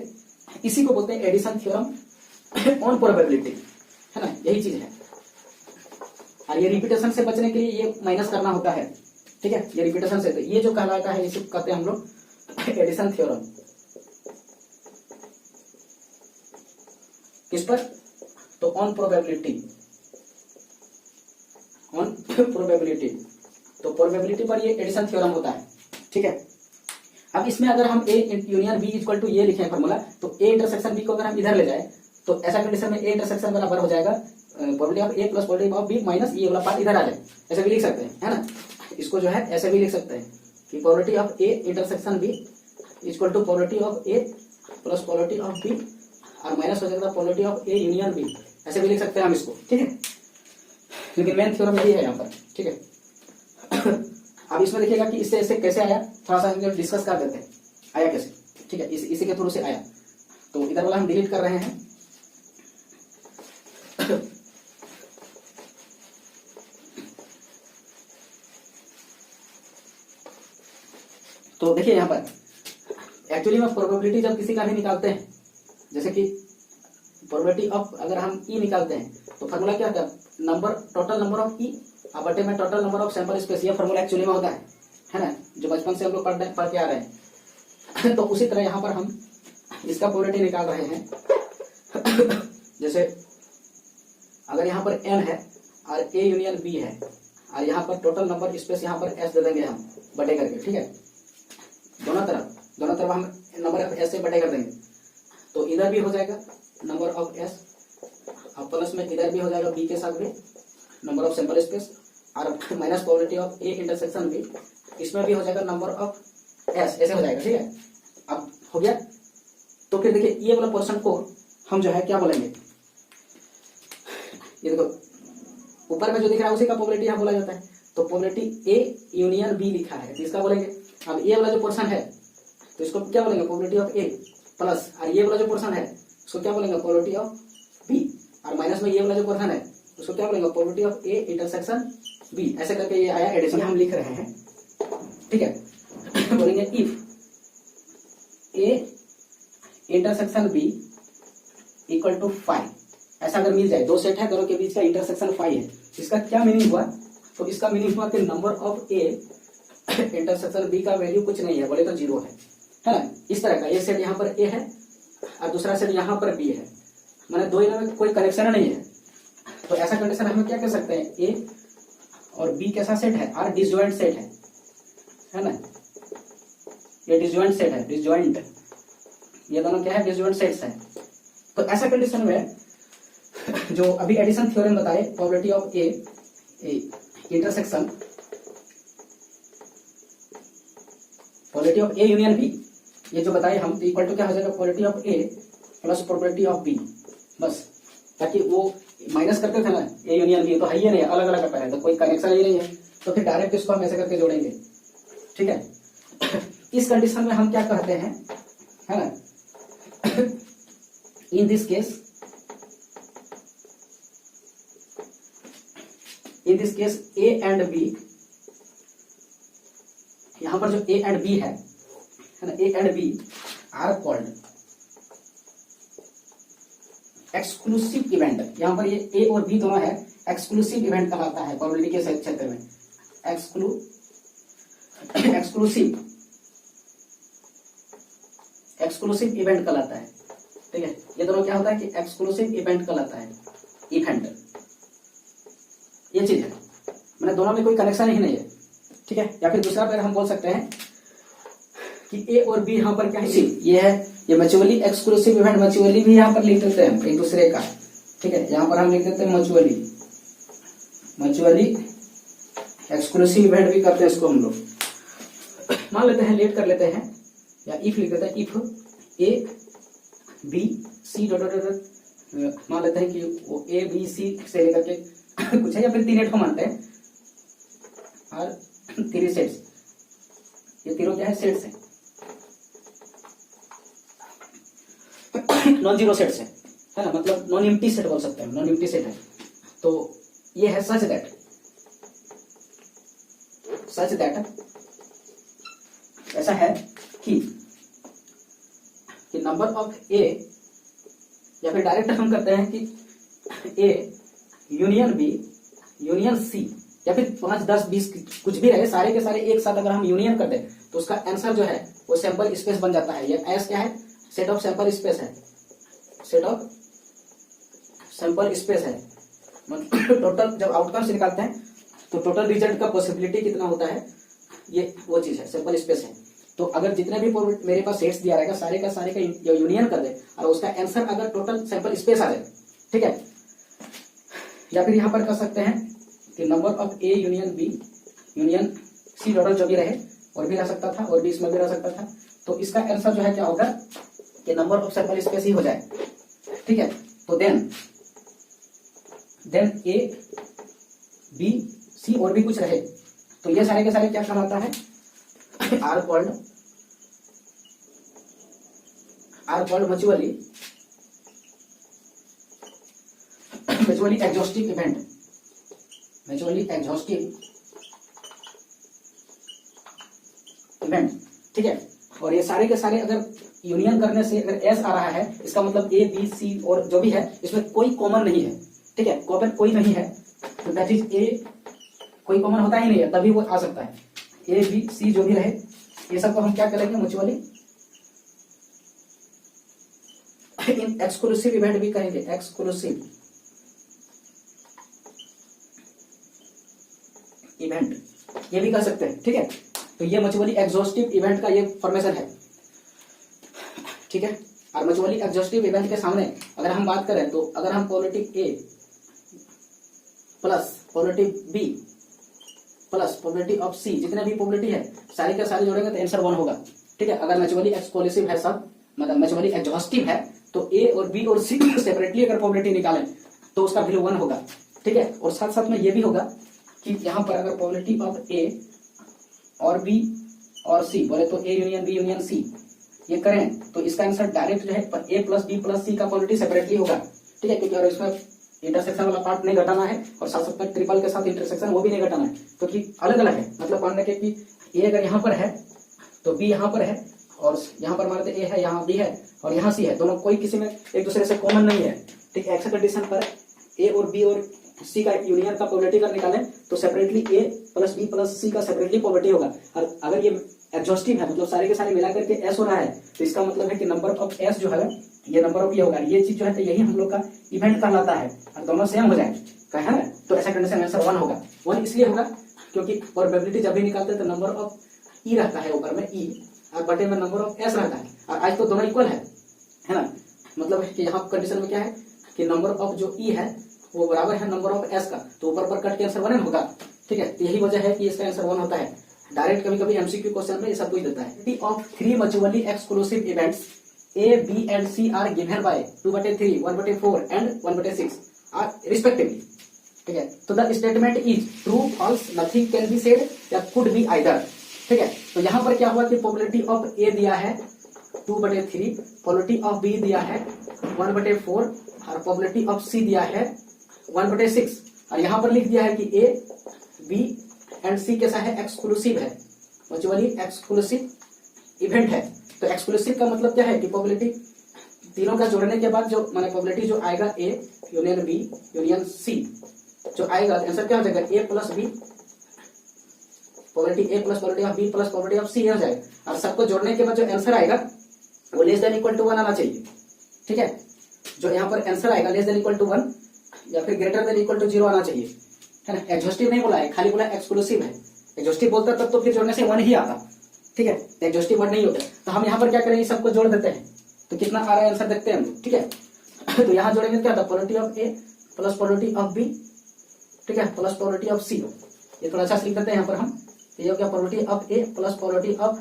इसी को बोलते हैं एडिशन थ्योरम ऑन प्रोबेबिलिटी, है ना, यही चीज है। और ये रिपीटेशन से बचने के लिए ये माइनस करना होता है, ठीक है, ये रिपीटेशन से, तो ये जो कहलाता है इसे कहते हैं हम लोग एडिशन थ्योरम। किस पर, तो ऑन प्रोबेबिलिटी, ऑन प्रोबेबिलिटी, तो प्रोबेबिलिटी पर ये एडिशन थ्योरम होता है, ठीक है। अब इसमें अगर हम A union B equal to ये लिखें फॉर्मूला, तो ए इंटरसेक्शन बी को अगर हम इधर ले जाए तो ऐसा कंडीशन में ए इंटरसेक्शन बराबर हो जाएगा probability of A plus probability of B minus ये वाला पार्ट इधर आ जाए, ऐसे भी लिख सकते हैं, है ना, इसको जो है ऐसे भी लिख सकते हैं कि probability of A intersection B equal to probability of A plus probability of B और माइनस हो जाएगा probability of A union B, ऐसे भी लिख सकते हैं हम इसको, ठीक है। लेकिन मेन थ्योरम यही है यहाँ पर, ठीक है। अब इसमें देखिएगा कि इससे ऐसे कैसे आया, थोड़ा सा हम डिस्कस कर देते हैं आया कैसे। ठीक है, इसी के थ्रू से आया। तो इधर वाला हम डिलीट कर रहे हैं। तो देखिए यहाँ पर एक्चुअली में प्रोबेबिलिटी जब किसी का भी निकालते हैं, जैसे कि प्रोबेबिलिटी ऑफ अगर हम ई निकालते हैं तो फॉर्मूला क्या होता है, नंबर टोटल नंबर ऑफ ई बटे में total number of sample space, ये फॉर्मूला एक्चुअली में होता है ना, जो बचपन से हम लोग पढ़ के आ रहे हैं। तो उसी तरह यहाँ पर हम इसका प्रोबेबिलिटी निकाल रहे हैं। जैसे अगर यहाँ पर n है और a यूनियन b है और यहाँ पर टोटल नंबर स्पेस यहाँ पर s दे देंगे हम बटे करके। ठीक है, दोनों तरफ हम नंबर ऑफ s से बटे कर देंगे, तो इधर भी हो जाएगा नंबर ऑफ s और प्लस में इधर भी हो जाएगा b के साथ भी नंबर ऑफ सैंपल स्पेस और minus probability of a intersection b, इसमें भी हो जाएगा नंबर ऑफ s, ऐसे हो जाएगा। ठीक है, अब हो गया। तो फिर देखिए ये वाला पोर्शन को हम जो है क्या बोलेंगे, ये देखो ऊपर में जो दिख रहा है उसी का प्रोबेबिलिटी यहाँ बोला जाता है। तो प्रोबेबिलिटी A यूनियन B लिखा है तो इसका बोलेंगे। अब ये वाला जो पोर्शन है तो इसको क्या बोलेंगे, प्रोबेबिलिटी ऑफ A प्लस, और ये वाला जो पोर्शन है उसको क्या बोलेंगे, प्रोबेबिलिटी ऑफ B, और माइनस में ये वाला जो पोर्शन है उसको क्या बोलेंगे, probability of A intersection B। ऐसे करके ये आया एडिशन हम लिख रहे हैं। ठीक है, बोलेंगे if A intersection B equal to 5, ऐसा अगर मिल जाए, दो सेट है दोनों के बीच का इंटरसेक्शन 5 है, इसका क्या मीनिंग हुआ, तो इसका मीनिंग हुआ कि number of A intersection B का वैल्यू कुछ नहीं है, बोले तो 0 है ना। इस तरह का ये सेट यहाँ पर A है और दूसरा सेट यहाँ पर B है, माने दो इनमें कोई कनेक्शन नहीं है। तो ऐसा कंडीशन हम क्या कह सकते हैं, A और B कैसा सेट है, और डिसजॉइंट सेट है ना, ये डिसजॉइंट सेट है, डिसजॉइंट, ये दोनों क्या है, डिसजॉइंट सेट्स हैं। तो ऐसा कंडीशन में जो अभी एडिशन थ्योरम बताए, probability of A intersection probability of A union B, ये जो बताए हम, इक्वल टू क्या हो जाएगा, probability of A plus probability of B, बस। ताकि वो माइनस करते थे ना A यूनियन B, तो है ही नहीं, अलग अलग करता है, तो कोई कनेक्शन ही नहीं है, तो फिर डायरेक्ट इसको हम ऐसे करके जोड़ेंगे। ठीक है, इस कंडीशन में हम क्या कहते हैं, है ना, in this case A and B, यहां पर जो A and B है ना, A and B are called exclusive event. यहां पर ये A और B दोनों है, एक्सक्लूसिव इवेंट कहलाता है प्रोबेबिलिटी के क्षेत्र में, एक्सक्लूसिव इवेंट कहलाता है। ठीक है, ये दोनों क्या होता है कि एक्सक्लूसिव इवेंट कहलाता है, इवेंट, ये चीज है, मैंने दोनों में कोई कनेक्शन ही नहीं है। ठीक है, या फिर दूसरा पैर हम बोल सकते हैं कि A और B यहाँ पर क्या है, ये है, ये म्यूचुअली एक्सक्लूसिव इवेंट, म्यूचुअली भी यहाँ पर लिख देते हैं एक दूसरे का। ठीक है, यहाँ पर हम लिख देते हैं म्यूचुअली एक्सक्लूसिव इवेंट भी करते हैं इसको हम लोग। मान लेते हैं, लेट कर लेते हैं, या इफ लिख देते हैं, if A B C dot dot, मान लेते हैं कि वो A B C से लेकर के कुछ है, या फिर 3 मानते हैं, और 3 सेट्स, ये तीनों क्या है, सेट्स है, नॉन जीरो सेट्स है ना, मतलब नॉन एम्प्टी सेट बोल सकते हैं, नॉन एम्प्टी सेट है। तो ये है सच दैट ऐसा है कि नंबर ऑफ A, या फिर डायरेक्ट हम करते हैं कि A union B union C, या फिर 5 10 20 कुछ भी रहे, सारे के सारे एक साथ अगर हम यूनियन कर दें तो उसका आंसर जो है वो सैंपल स्पेस बन जाता है। ये एस क्या है, सेट ऑफ सैंपल स्पेस है, सेट ऑफ सैंपल स्पेस है, मतलब टोटल जब आउटकम से निकालते हैं तो टोटल रिजल्ट का पॉसिबिलिटी कितना होता है, ये वो चीज है, सैंपल स्पेस है। तो अगर जितने भी मेरे पास सेट्स दिया रहेगा सारे का यूनियन कर दे और उसका आंसर अगर टोटल सैंपल स्पेस आ जाए, ठीक है, या फिर यहाँ पर कर सकते हैं कि number of A union B union C total जो भी रहे, और भी रह सकता था और भी इसमें भी रह सकता था, तो इसका आंसर जो है क्या होगा कि नंबर ऑफ सैंपल स्पेस ही हो जाए। ठीक है, तो देन A B C और भी कुछ रहे तो ये सारे के सारे क्या कहलाता है, are called mutually exhaustive event, mutually exhaustive event, ठीक है। और ये सारे के सारे अगर यूनियन करने से अगर एस आ रहा है, इसका मतलब ए बी सी और जो भी है इसमें कोई कॉमन नहीं है, ठीक है, कॉमन कोई नहीं है, तो दैट इज ए, कोई कॉमन होता ही नहीं है तभी वो आ सकता है। ए बी सी जो भी रहे ये सबको हम क्या करेंगे, म्यूचुअली इन एक्सक्लूसिव इवेंट भी कहेंगे, एक्सक्लूसिव इवेंट ये भी कर सकते हैं, ठीक है। तो ये म्यूचुअली एग्जॉस्टिव इवेंट का ये फॉर्मेशन है, ठीक है। और म्यूचुअली एग्जॉस्टिव इवेंट के सामने अगर हम बात करें तो अगर हम probability A plus probability B plus probability of C, जितने भी प्रोबेबिलिटी है सारे के सारे जोड़ेंगे तो आंसर 1 होगा, ठीक है। अगर म्यूचुअली एक्सक्लूसिव है सब, मतलब म्यूचुअली एग्जॉस्टिव है, तो ए और बी और सी सेपरेटली अगर प्रोबेबिलिटी निकालें तो उसका वैल्यू 1 होगा, ठीक है। और साथ साथ में ये भी होगा कि यहाँ पर अगर प्रोबेबिलिटी ऑफ ए और बी और सी बोले तो A union B union C ये करें तो इसका आंसर डायरेक्ट जो है A plus B plus C का प्रोबेबिलिटी सेपरेटली होगा, ठीक है, क्योंकि और इसमें इंटरसेक्शन वाला पार्ट नहीं घटाना है और साथ साथ में ट्रिपल के साथ इंटरसेक्शन वो भी नहीं घटाना है, क्योंकि अलग अलग है। मतलब मान रखे कि ए अगर यहाँ पर है तो बी यहाँ पर है और यहाँ पर मानते ए है, यहाँ बी है और यहाँ सी है, दोनों कोई किसी में एक दूसरे से कॉमन नहीं है, ठीक है। ऐसे कंडीशन पर ए और बी और सी का यूनियन का प्रोबेबिलिटी कर निकालें तो सेपरेटली ए प्लस बी प्लस सी का सेपरेटली प्रोबेबिलिटी होगा। और अगर ये एग्जॉस्टिव है मतलब सारे के सारे मिला करके एस हो रहा है तो इसका मतलब है कि नंबर ऑफ एस जो है ये नंबर ऑफ ये होगा, ये चीज जो है तो यही हम लोग का इवेंट कहलाता है और दोनों सेम हो जाए है ना, तो ऐसा कंडीशन आंसर 1 होगा। 1 इसलिए होगा क्योंकि प्रोबेबिलिटी जब भी निकालते हैं तो नंबर ऑफ ई रहता है ऊपर में ई और बटे में नंबर ऑफ एस रहता है, और आज तो दोनों इक्वल है ना। मतलब कि यहाँ कंडीशन में क्या है कि नंबर ऑफ जो ई है वो बराबर है नंबर ऑफ एस का, तो ऊपर पर कट के आंसर 1 होगा, ठीक है। तो यही वजह है कि इसका आंसर 1 होता है। डायरेक्ट कभी कभी एमसीक्यू क्वेश्चन में ये सब कुछ देता है। Of 3 mutually exclusive events A B and C are given by 2/3 1/4 and 1/6 are respectively, ठीक है। तो the statement is true false nothing can be said या कुड बी आइदर, ठीक है। तो यहाँ पर क्या हुआ कि प्रोबेबिलिटी ऑफ ए दिया है 2/3, प्रोबेबिलिटी ऑफ बी दिया है 1/4 और प्रोबेबिलिटी ऑफ सी दिया है 1/6 और यहाँ पर लिख दिया है कि ए बी एंड सी कैसा है, एक्सक्लूसिव है, म्यूचुअली एक्सक्लूसिव इवेंट है। तो एक्सक्लूसिव का मतलब क्या है कि प्रोबेबिलिटी तीनों का जोड़ने के बाद जो माने प्रोबेबिलिटी जो आएगा A union B union C जो आएगा आंसर क्या हो जाएगा, A plus B probability A plus probability of B plus probability of C हो जाएगा। और सबको जोड़ने के बाद जो आंसर आएगा वो लेस देन इक्वल टू 1 आना चाहिए, ठीक है। जो यहाँ पर आंसर आएगा लेस देन इक्वल टू 1 या फिर ग्रेटर देन इक्वल टू 0 आना चाहिए, है ना। एग्जॉस्टिव नहीं बोला है, खाली बोला एक्सक्लूसिव है। एग्जॉस्टिव बोलता तब तो फिर जोड़ने से 1 ही आता, ठीक है। एग्जॉस्टिव वर्ड नहीं होता। तो हम यहाँ पर क्या करेंगे, सबको जोड़ देते हैं तो कितना आ रहा है आंसर देखते हैं हम, ठीक है। तो यहाँ जोड़ेंगे क्या था, probability of A plus probability of B, ठीक है, प्लस प्रोबेबिलिटी ऑफ सी। ये थोड़ा सा लिख देते हैं यहाँ पर हम, ये हो गया probability of A plus probability of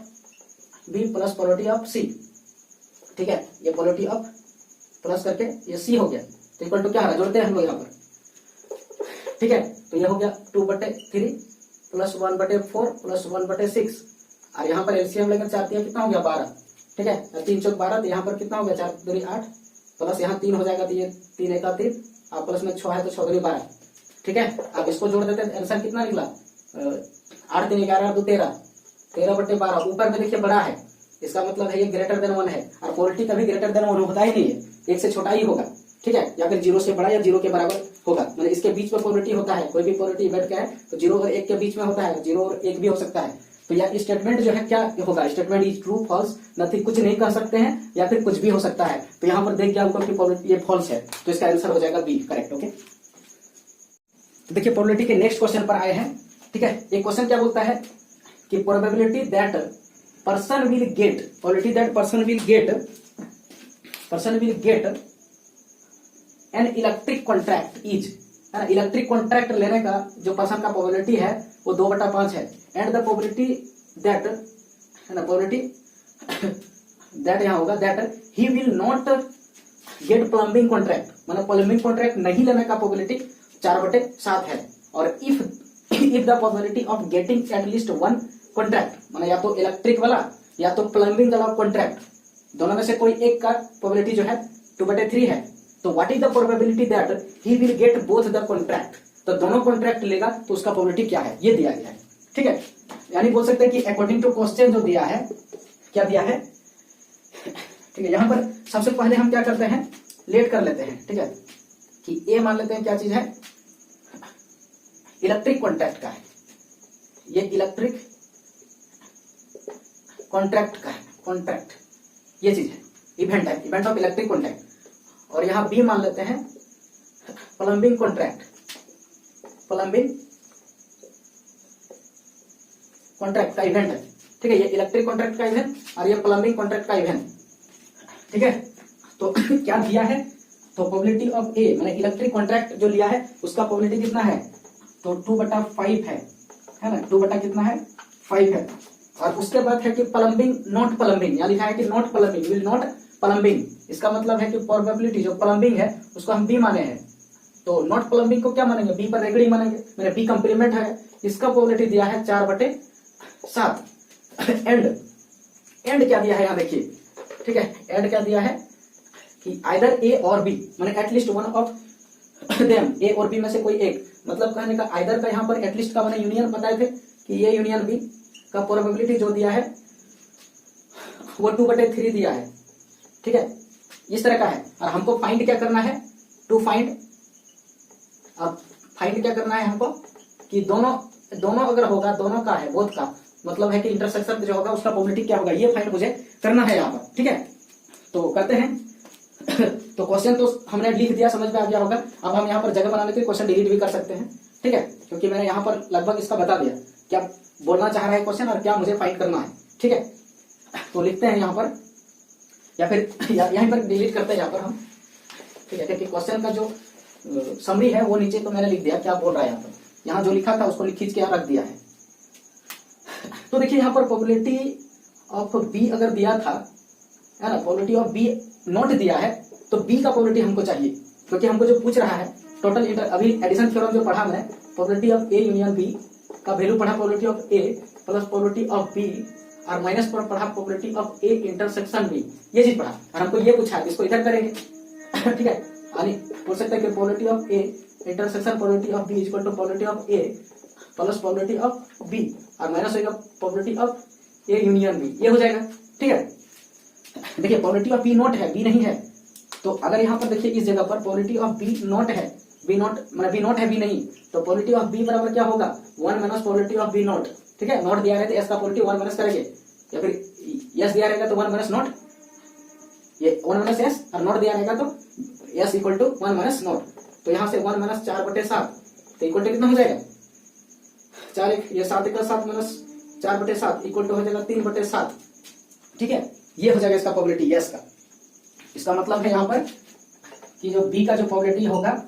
B plus probability of C, ठीक है। ये प्रोबेबिलिटी ऑफ प्लस करके ये सी हो गया, तो इक्वल टू क्या आ रहा है, जोड़ते हैं हम लोग यहाँ पर, ठीक है। तो ये हो गया 2/3 प्लस 1/4 प्लस 1/6 और यहाँ पर एलसीएम लेकर 4 3 कितना हो गया 12, ठीक है। 3 चौक 12 तो यहाँ पर कितना हो गया 4 दूनी 8 प्लस यहाँ 3 हो जाएगा तो ये 3 1 3 और प्लस में 6 है तो 6 दूनी 12, ठीक है। अब इसको जोड़ देते हैं आंसर कितना निकला 8 3 11 2 13 13/12। ऊपर में देखिए बड़ा है, इसका मतलब है ये ग्रेटर देन 1 है और प्रोबेबिलिटी कभी ग्रेटर देन 1 होता ही नहीं है, 1 से छोटा ही होगा, ठीक है, या फिर 0 से बड़ा या 0 के बराबर होगा। मतलब इसके बीच में प्रोबेबिलिटी होता है, कोई भी प्रोबेबिलिटी इवेंट का है तो 0 और 1 के बीच में होता है, 0 और 1 भी हो सकता है। तो यह स्टेटमेंट जो है क्या होगा, statement is true false nothing, कुछ नहीं कर सकते हैं या फिर कुछ भी हो सकता है। तो यहाँ पर देख गया हमको कि प्रोबेबिलिटी ये फॉल्स है, तो इसका आंसर हो जाएगा बी, करेक्ट, ओके। तो देखिए प्रोबेबिलिटी के नेक्स्ट क्वेश्चन पर आए हैं, ठीक है। एक क्वेश्चन क्या बोलता है कि probability that person will get, probability that person will get an electric contract is, है ना। इलेक्ट्रिक कॉन्ट्रैक्ट लेने का जो पर्सन का प्रोबेबिलिटी है वो 2/5 है। एंड द प्रोबेबिलिटी दैट, है ना, प्रोबेबिलिटी दैट यहाँ होगा that he will not gate plumbing contract, मतलब प्लम्बिंग कॉन्ट्रैक्ट नहीं लेने का प्रोबेबिलिटी 4/7 है। और if if the probability of getting at least one contract, माने या तो इलेक्ट्रिक वाला या तो प्लम्बिंग वाला कॉन्ट्रैक्ट, दोनों में से कोई एक का प्रोबेबिलिटी जो है 2/3 है, तो what is the probability that he will get both the contract, तो दोनों कॉन्ट्रैक्ट लेगा तो उसका प्रोबेबिलिटी क्या है, ये दिया गया है। ठीक है, यानी बोल सकते हैं कि अकॉर्डिंग टू क्वेश्चन जो दिया है, क्या दिया है, ठीक है। यहां पर सबसे पहले हम क्या करते हैं, लेट कर लेते हैं। ठीक है, कि ए मान लेते हैं क्या चीज है, इलेक्ट्रिक कॉन्ट्रैक्ट का है, ये इलेक्ट्रिक कॉन्ट्रैक्ट का है, कॉन्ट्रैक्ट ये चीज है, इवेंट है, इवेंट ऑफ इलेक्ट्रिक कॉन्ट्रैक्ट। और यहां बी मान लेते हैं प्लम्बिंग कॉन्ट्रैक्ट, प्लम्बिंग कॉन्ट्रैक्ट का इवेंट है। ठीक है, ये इलेक्ट्रिक कॉन्ट्रैक्ट का इवेंट और ये प्लम्बिंग कॉन्ट्रैक्ट का इवेंट। ठीक है, तो क्या दिया है, तो प्रोबेबिलिटी ऑफ ए माने इलेक्ट्रिक कॉन्ट्रैक्ट जो लिया है उसका प्रोबेबिलिटी कितना है, तो 2/5 है ना, 2 बटा कितना है 5 है। और उसके बाद है कि प्लम्बिंग नॉट प्लम्बिंग, यहाँ लिखा है कि not plumbing, will not plumbing, इसका मतलब है कि प्रोबेबिलिटी जो प्लम्बिंग है उसको हम बी माने हैं, तो नॉट प्लम्बिंग को क्या मानेंगे, बी पर रेगड़ी मानेंगे, मेरे बी कंप्लीमेंट है, इसका प्रोबेबिलिटी दिया है 4/7। एंड क्या दिया है यहाँ देखिए, ठीक है, एंड क्या दिया है कि आइदर ए और बी माने एटलीस्ट वन ऑफ देम, ए और बी में से कोई एक, मतलब कहने का आइदर का यहाँ पर एटलीस्ट का मैंने यूनियन बताए थे कि ये यूनियन बी का प्रोबेबिलिटी जो दिया है वो 2/3 दिया है। ठीक है, इस तरह का है। और हमको फाइंड क्या करना है, टू फाइंड, अब फाइंड क्या करना है हमको कि दोनों अगर होगा, दोनों का है, बोथ का मतलब है कि इंटरसेक्शन जो होगा उसका प्रोबेबिलिटी क्या होगा, ये फाइंड मुझे करना है यहाँ पर। ठीक है, तो करते हैं। तो क्वेश्चन तो हमने लिख दिया, समझ में आ गया होगा। अब हम यहाँ पर जगह बनाने के लिए क्वेश्चन डिलीट भी कर सकते हैं। ठीक है, क्योंकि मैंने यहाँ पर लगभग इसका बता दिया क्या बोलना चाह रहा है क्वेश्चन और क्या मुझे फाइंड करना है। ठीक है, तो लिखते हैं यहाँ पर, या फिर यहीं पर डिलीट करते हैं यहाँ पर हम। ठीक है, क्योंकि क्वेश्चन का जो समरी है वो नीचे तो मैंने लिख दिया क्या बोल रहा है यहाँ पर, यहाँ जो लिखा था उसको खींच के यहाँ रख दिया है। तो देखिए यहाँ पर प्रोबेबिलिटी ऑफ बी अगर दिया था, है ना, प्रोबेबिलिटी ऑफ बी नॉट दिया है, तो बी का प्रोबेबिलिटी हमको चाहिए, क्योंकि हमको जो पूछ रहा है टोटल इंटर, अभी एडिशन थ्योरम जो पढ़ा मैंने, probability of A union B का वैल्यू पढ़ा probability of A plus probability of B और माइनस पर पढ़ा probability of A intersection B, ये चीज पढ़ा। और हमको ये पूछा है, इसको इधर करेंगे। ठीक है, यानी बोल सकते हैं कि probability of A intersection probability of B equal to probability of A plus probability of B और माइनस होगा probability of A union B, ये हो जाएगा। ठीक है, देखिए प्रोबेबिलिटी ऑफ बी नॉट है, बी नहीं है, तो अगर यहाँ पर देखिए इस जगह पर प्रोबेबिलिटी ऑफ बी नॉट है, बी नॉट मतलब बी नॉट है, बी नहीं, तो प्रोबेबिलिटी ऑफ बी बराबर क्या होगा 1 minus probability of B not. ठीक है, नॉट दिया है तो एस का प्रोबेबिलिटी 1 माइनस करेंगे, या फिर यस दिया रहेगा तो 1 माइनस नॉट, ये 1 माइनस एस, और नॉट दिया रहेगा तो S equal to 1 minus not. तो यहाँ से 1 माइनस 4/7 तो इक्वल टू कितना हो जाएगा 4, ये 7 का 7 माइनस 4/7 इक्वल टू हो जाएगा 3/7। ठीक है, ये हो जाएगा इसका प्रोबेबिलिटी यस का। इसका मतलब है यहाँ पर कि जो बी का जो प्रोबेबिलिटी होगा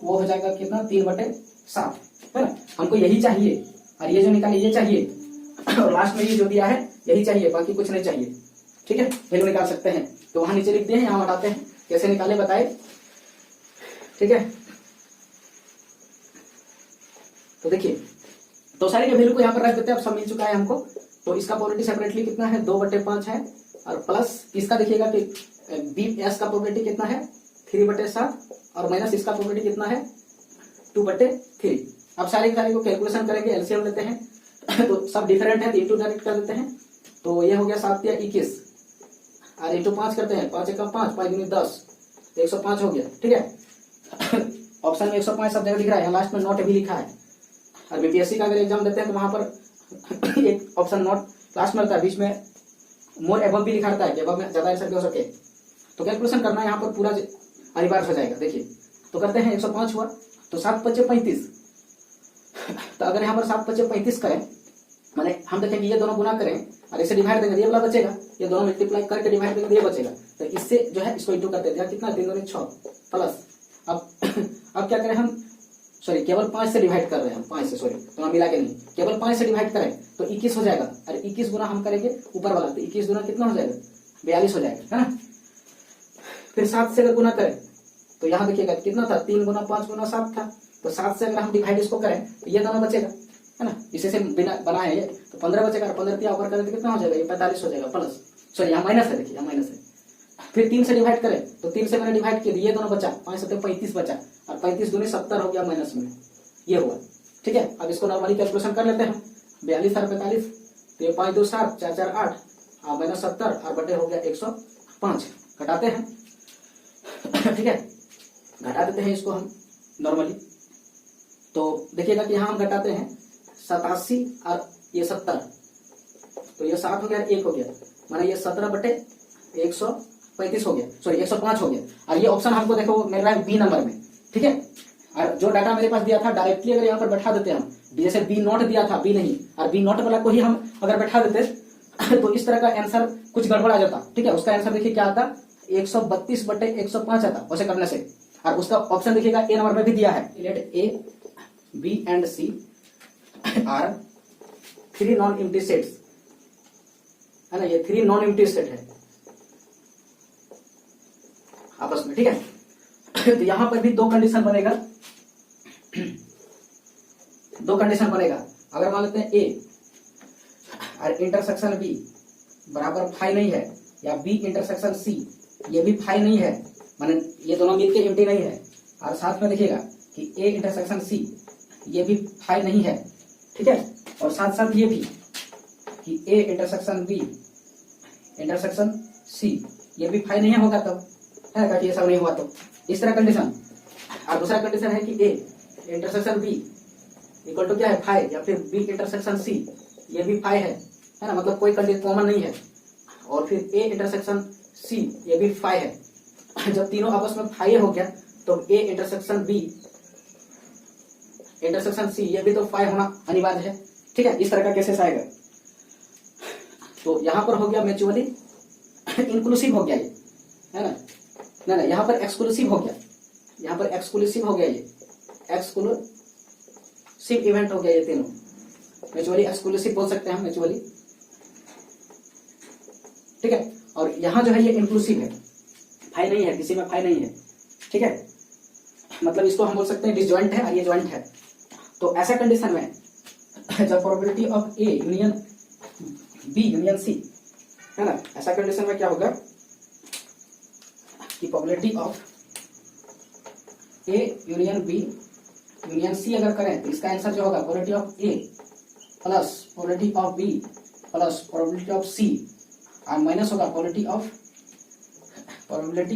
वो हो जाएगा कितना 3/7, है ना, हमको यही चाहिए, और ये जो निकाले ये चाहिए, और लास्ट में ये जो दिया है यही चाहिए, बाकी कुछ नहीं चाहिए। ठीक है, वैल्यू निकाल सकते हैं, तो वहां नीचे लिखते हैं, यहाँ हटाते हैं, कैसे निकाले बताए। ठीक है, तो देखिए, तो सारे के वैल्यू को यहाँ पर रख देते हैं, अब सब मिल चुका है हमको। तो इसका प्रोबेबिलिटी सेपरेटली कितना है 2/5 है, और प्लस इसका देखिएगा कि बी एस का प्रोबेबिलिटी कितना है 3/7, और माइनस इसका प्रोबेबिलिटी कितना है 2/3। अब सारे को कैलकुलेशन करेंगे, एलसीएम लेते हैं तो सब डिफरेंट है, तो इंटू डायरेक्ट कर देते हैं, तो ये हो गया 7 या 21, और इंटू 5 करते हैं, 5 का 5, 5 दूनी 10, तो 105 हो गया। ठीक है, ऑप्शन में 105 सब जगह दिख रहा है, लास्ट में नॉट भी लिखा है। और बीपीएससी का अगर एग्जाम देते हैं तो वहां पर एक ऑप्शन नॉट लास्ट में रहता है, बीच में मोर एबव भी लिखा रहता है कि एबव में ज्यादा आंसर हो सके, तो कैलकुलेशन करना यहाँ पर पूरा अनिवार्य हो जाएगा। देखिए, तो करते हैं 105 हुआ, तो 7×5 = 35, तो अगर यहाँ पर 7×5 = 35 करें, माने हम देखेंगे ये दोनों गुना करें और इसे डिवाइड देंगे, ये वाला बचेगा, ये दोनों मल्टीप्लाई करके डिवाइड देंगे, ये बचेगा, तो इससे जो है इसको इंटू करते हैं, कितना 3 दूनी 6 प्लस, अब क्या करें हम, सॉरी केवल 5 से डिवाइड कर रहे हैं हम, 5 से, सॉरी तो हम मिला के नहीं, केवल 5 से डिवाइड करें तो 21 हो जाएगा, और 21 गुना हम करेंगे ऊपर वाला, तो 21 गुना कितना हो जाएगा 42 हो जाएगा, है ना। फिर 7 से अगर गुना करें तो यहाँ देखिएगा कितना था 3 गुना 5 गुना 7 था, तो 7 से अगर हम डिवाइड इसको करें तो ये दोनों बचेगा, है ना, इसी से बिना बना है ये, तो 15 बचेगा, 15 दिया ऊपर कर देते कितना हो जाएगा, ये 45 हो जाएगा प्लस, सॉरी यहाँ माइनस है, देखिए यहाँ माइनस है। फिर 3 से डिवाइड करें तो 3 से मैंने डिवाइड किया, ये दोनों बचा, 5 7 35 बचा, और 35 दूनी 70 हो गया माइनस में, ये हुआ। ठीक है, अब इसको नॉर्मली कैलकुलेशन कर लेते हैं, 42 और 45, तो ये 5 2 7 4 4 8 माइनस 70 और बटे हो गया 105, घटाते हैं। ठीक है, घटा देते हैं इसको हम नॉर्मली, तो देखिएगा कि यहाँ हम घटाते हैं 87 और ये 70, तो ये 60 हो गया, 1 हो गया, माना ये 17 बटे 135 हो गया, सॉरी 105 हो गया। और ये ऑप्शन हमको देखो मिल रहा है बी नंबर में। ठीक है, और जो डाटा मेरे पास दिया था डायरेक्टली अगर यहाँ पर बैठा देते हम, जैसे बी नॉट दिया था, बी नहीं, और बी नॉट वाला को ही हम अगर बैठा देते तो इस तरह का आंसर कुछ गड़बड़ आ जाता। ठीक है, उसका आंसर देखिए क्या आता, 132 बटे 105 आता वैसे करने से। और उसका ऑप्शन देखिएगा ए नंबर में भी दिया है, let A B and C are 3 non empty sets, है ना, ये 3 नॉन एम्प्टी सेट है आपस में। ठीक है, तो यहां पर भी 2 कंडीशन बनेगा, 2 कंडीशन बनेगा। अगर मान लेते हैं ए और इंटरसेक्शन बी बराबर फाई नहीं है, या बी इंटरसेक्शन सी ये भी फाई नहीं है, माने ये दोनों मिलके एम्प्टी नहीं है, और साथ में देखिएगा कि ए इंटरसेक्शन सी ये भी फाई नहीं है। ठीक है, और साथ साथ ये भी कि A intersection B intersection C ये भी फाई नहीं होगा, तब है कि ये सब नहीं हुआ, तो इस तरह कंडीशन। और दूसरा कंडीशन है कि A intersection B equal to क्या है, फाई, या फिर बी इंटरसेक्शन सी ये भी फाई है ना, मतलब कोई कंडीशन कॉमन नहीं है, और फिर ए इंटरसेक्शन सी ये भी फाई है। जब तीनों आपस में फाई हो गया तो A intersection B intersection C ये भी तो फाई होना अनिवार्य है। ठीक है, इस तरह का केसेस आएगा। तो यहां पर हो गया म्यूचुअली इंक्लूसिव हो गया ये, है ना, ना यहाँ पर एक्सक्लूसिव हो गया, यहाँ पर एक्सक्लूसिव हो गया, ये एक्सक्लूसिव इवेंट हो गया, ये तीनों म्यूचुअली एक्सक्लूसिव बोल सकते हैं म्यूचुअली। ठीक है, और यहाँ जो है ये इंक्लूसिव है, फाई नहीं है, किसी में फाई नहीं है। ठीक है, मतलब इसको हम बोल सकते हैं डिसजॉइंट है और ये जॉइंट है। तो ऐसा कंडीशन में जब probability of A union B union C, है ना, ऐसा कंडीशन में क्या होगा कि probability of A union B union C अगर करें तो इसका आंसर जो होगा probability of A plus probability of B plus probability of C, और माइनस होगा प्रोबेबिलिटी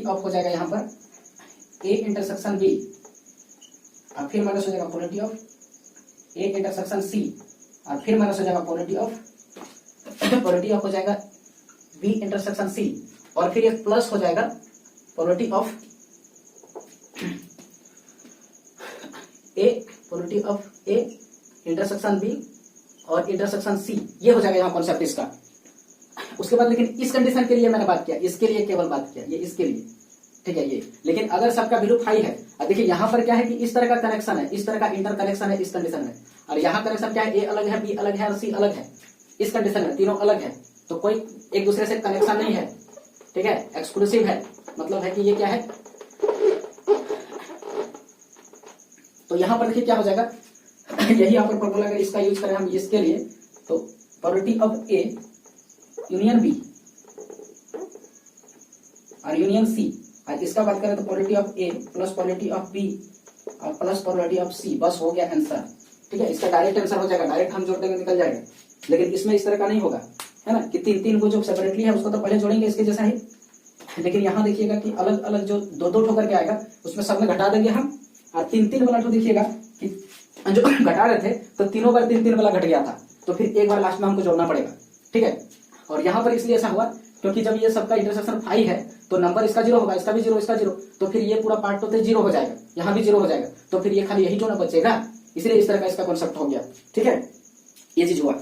ऑफ हो जाएगा यहाँ पर ए इंटरसेक्शन बी, और फिर माइनस हो जाएगा probability of A intersection C, और फिर माइनस हो जाएगा प्रोबेबिलिटी ऑफ हो जाएगा बी इंटरसेक्शन सी, और फिर एक प्लस हो जाएगा probability of A intersection B और इंटरसेक्शन सी, ये हो जाएगा यहाँ कॉन्सेप्ट इसका। उसके बाद लेकिन इस कंडीशन के लिए मैंने बात किया, इसके लिए केवल बात किया, ये इसके लिए। ठीक है, ये लेकिन अगर सबका वैल्यू फाई है, अब देखिए यहाँ पर क्या है कि इस तरह का कनेक्शन है, इस तरह का इंटर कनेक्शन है इस कंडीशन में, और यहाँ कनेक्शन क्या है, ए अलग है, बी अलग है और सी अलग है। इस कंडीशन में तीनों अलग है, तो कोई एक दूसरे से कनेक्शन नहीं है। ठीक है, एक्सक्लूसिव है, मतलब है कि ये क्या है। तो यहाँ पर देखिए क्या हो जाएगा, यही यहाँ पर फॉर्मूला अगर इसका यूज करें हम इसके लिए, तो probability of A union B और यूनियन सी, और इसका बात करें तो probability of A plus probability of B और प्लस प्रोबेबिलिटी ऑफ सी, बस हो गया आंसर। ठीक है, इसका डायरेक्ट आंसर हो जाएगा, डायरेक्ट हम जोड़ देंगे निकल जाएगा। लेकिन इसमें इस तरह का नहीं होगा, है ना, कि तीन को जो सेपरेटली है उसको तो पहले जोड़ेंगे इसके जैसा ही, लेकिन यहाँ देखिएगा कि अलग अलग जो दो ठोकर के आएगा उसमें सब में घटा देंगे हम, और 3 वाला ठो देखिएगा कि जो घटा रहे थे तो तीनों बार 3 वाला घट गया था, तो फिर एक बार लास्ट में हमको जोड़ना पड़ेगा। ठीक है, और यहाँ पर इसलिए ऐसा हुआ क्योंकि जब ये सबका इंटरसेक्शन फाई है तो नंबर इसका 0 होगा, इसका भी 0, इसका 0, तो फिर ये पूरा पार्ट तो 0 हो जाएगा, यहाँ भी 0 हो जाएगा, तो फिर ये खाली यही जो ना बचेगा, इसलिए इस तरह का इसका कॉन्सेप्ट हो गया। ठीक है, ये चीज हुआ।